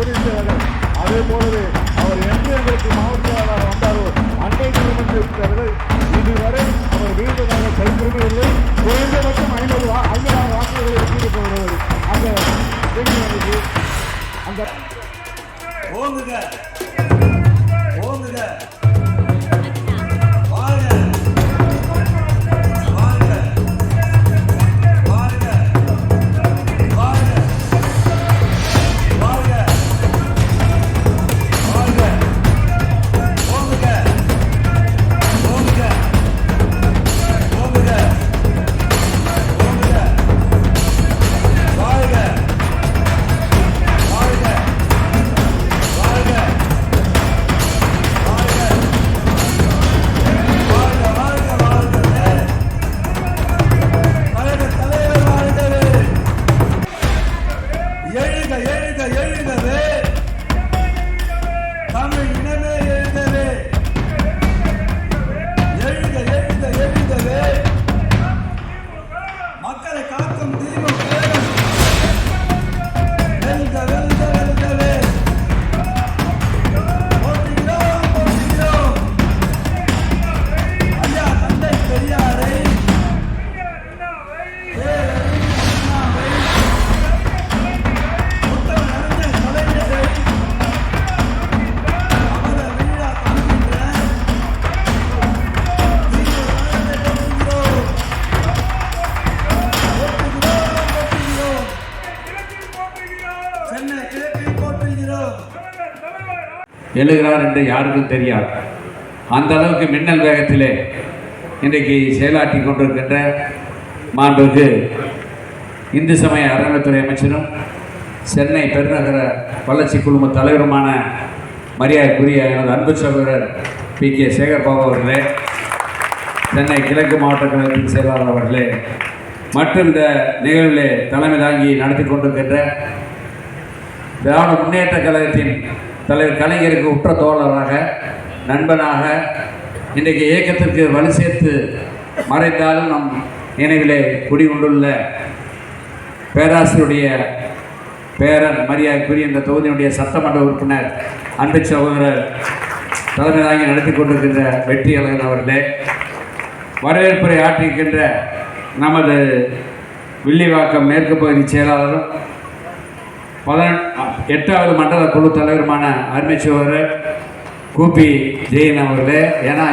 குறித்தவர்கள். அதே போலவே அவர் என்று எங்களுக்கு மாவட்ட செயலாளர் வந்தாரோ அன்னை திருமணத்திற்கார்கள் இதுவரை அவர் வீடுதாக சரித்திரமில்லை. குறைந்தபட்சம் 50 வாக்குகளை வெற்றியிருப்பவர் அந்த அந்த ஓங்குக ஓங்குக எழுகிறார் என்று யாருக்கும் தெரியாது. அந்த அளவுக்கு மின்னல் வேகத்திலே இன்றைக்கு செயலாற்றி கொண்டிருக்கின்ற மாண்புக்கு இந்து சமய அறநிலைத்துறை அமைச்சரும் சென்னை பெருநகர வளர்ச்சி குழும தலைவருமான மரியாதைக்குரிய எனது அன்பு சகோதரர் பி கே சேகர்பாபு அவர்களே, சென்னை கிழக்கு மாவட்ட கழகத்தின் செயலாளர் அவர்களே, மற்றும் இந்த நிகழ்விலே தலைமை தாங்கி நடத்தி கொண்டிருக்கின்ற திராவிட முன்னேற்ற கழகத்தின் தலைவர் கலைஞருக்கு உற்ற தோழராக நண்பனாக இன்றைக்கு இயக்கத்திற்கு வலு சேர்த்து மறைந்தாலும் நம் நினைவிலே குடிகொண்டுள்ள பேராசிரியருடைய பேரன் மரியாதைக்குரிய இந்த தொகுதியினுடைய சட்டமன்ற உறுப்பினர் அன்பு சகோதரர் தலைமை தாங்கி நடத்தி கொண்டிருக்கின்ற வெற்றி அழகன் அவர்களே, வரவேற்புரை ஆற்றிருக்கின்ற நமது வில்லிவாக்கம் மேற்கு பகுதி செயலாளரும் 8வது மண்டல குழு தலைவருமான அருமை சகோதரர் கூபி ஜெயின் அவர்களே, ஏன்னா